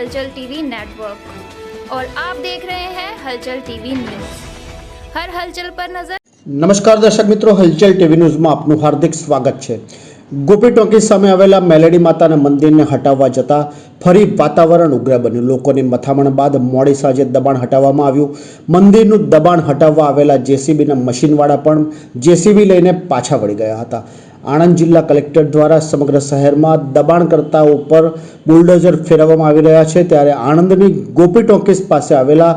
हलचल TV network और आप देख रहे हैं हलचल टीवी न्यूज़। हर हलचल पर नजर। नमस्कार दर्शक मित्रों, हलचल टीवी न्यूज़ में आपનું હાર્દિક સ્વાગત છે। ગોપી ટોકીઝ સામે આવેલા મેલેડી માતાના મંદિરને હટાવવા જતા ફરી વાતાવરણ ઉગ્ર બન્યું। લોકોની મથામણ બાદ મોડી સાંજે દબાણ હટાવવામાં આવ્યું। મંદિરનું દબાણ હટાવવા આવેલા જેસીબીના મશીનવાળા પણ જેસીબી લઈને પાછા વળી ગયા હતા। આણંદ જિલ્લા કલેક્ટર દ્વારા સમગ્ર શહેરમાં દબાણકર્તાઓ પર બુલડોઝર ફેરવવામાં આવી રહ્યા છે। ત્યારે આણંદની ગોપી ટોકીઝ પાસે આવેલા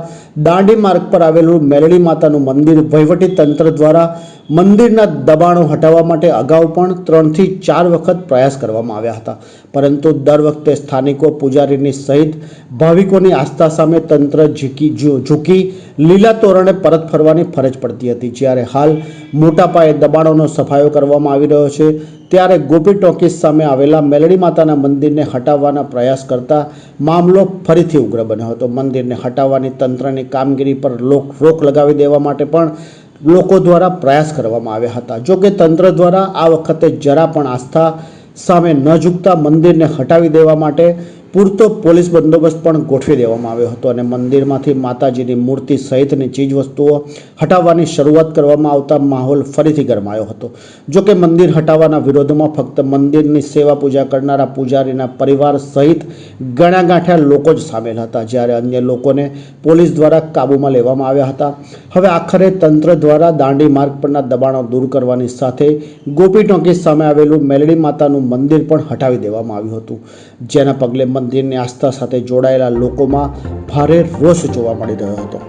દાંડી માર્ગ પર આવેલું મેલડી માતાનું મંદિર વહીવટી તંત્ર દ્વારા મંદિરના દબાણો હટાવવા માટે અગાઉ પણ 3 થી 4 વખત પ્રયાસ કરવામાં આવ્યા હતા, પરંતુ દર વખતે સ્થાનિકો, પૂજારીની સહિત ભાવિકોની આસ્થા સામે તંત્ર ઝૂકી લીલા તોરણે પરત ફરવાની ફરજ પડતી હતી। જ્યારે હાલ મોટા પાયે દબાણોનો સફાયો કરવામાં આવી રહ્યો છે, ત્યારે ગોપી ટોકીઝ સામે આવેલા મેલડી માતાના મંદિરને હટાવવાના પ્રયાસ કરતા મામલો ફરીથી ઉગ્ર બન્યો હતો। મંદિરને હટાવવાની તંત્રની કામગીરી પર રોક લગાવી દેવા માટે પણ લોકો દ્વારા પ્રયાસ કરવામાં આવ્યા હતા। જો કે તંત્ર દ્વારા આ વખતે જરા પણ આસ્થા સામે ન ઝૂકતા મંદિરને હટાવી દેવા માટે પૂરતો પોલીસ બંદોબસ્ત પણ ગોઠવી દેવામાં આવ્યો હતો અને મંદિરમાંથી માતાજીની મૂર્તિ સહિતની ચીજવસ્તુઓ હટાવવાની શરૂઆત કરવામાં આવતા માહોલ ફરીથી ગરમાયો હતો। જો કે મંદિર હટાવવાના વિરોધમાં ફક્ત મંદિરની સેવા પૂજા કરનારા પૂજારીના પરિવાર સહિત ગણ્યાગાંઠ્યા લોકો જ સામેલ હતા, જ્યારે અન્ય લોકોને પોલીસ દ્વારા કાબૂમાં લેવામાં આવ્યા હતા। હવે આખરે તંત્ર દ્વારા દાંડી માર્ગ પરના દબાણો દૂર કરવાની સાથે ગોપી ટોકીઝ સામે આવેલું મેલડી માતાનું મંદિર પણ હટાવી દેવામાં આવ્યું હતું, જેના પગલે મંદિરની આસ્થા સાથે જોડાયેલા લોકોમાં ભારે રોષ જોવા મળી રહ્યો હતો।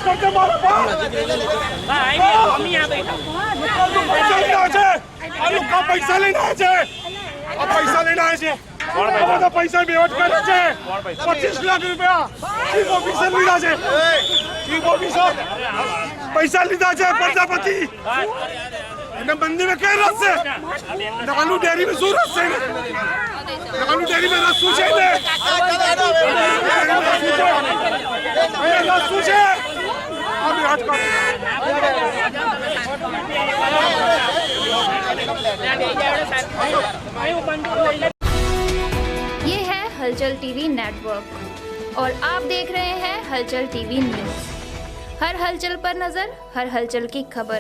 करते मारो बाप पैसा लेना है आलू का पैसा लेना है अब पैसा लेना है तो पैसा बेवट करे છે 25 લાખ રૂપિયા ચીફ ઓફિસર લીધા છે ચીફ ઓફિસર પૈસા લીધા છે પ્રજાપતિ અને મંદી में કઈ રસ છે નકાલુ ડેરી में શું રસ છે નકાલુ ડેરી में રસ શું છે ને રસ શું છે આ બેવટ કરે ये है हलचल टीवी नेटवर्क और आप देख रहे हैं हलचल टीवी न्यूज़। हर हलचल पर नज़र, हर हलचल की खबर।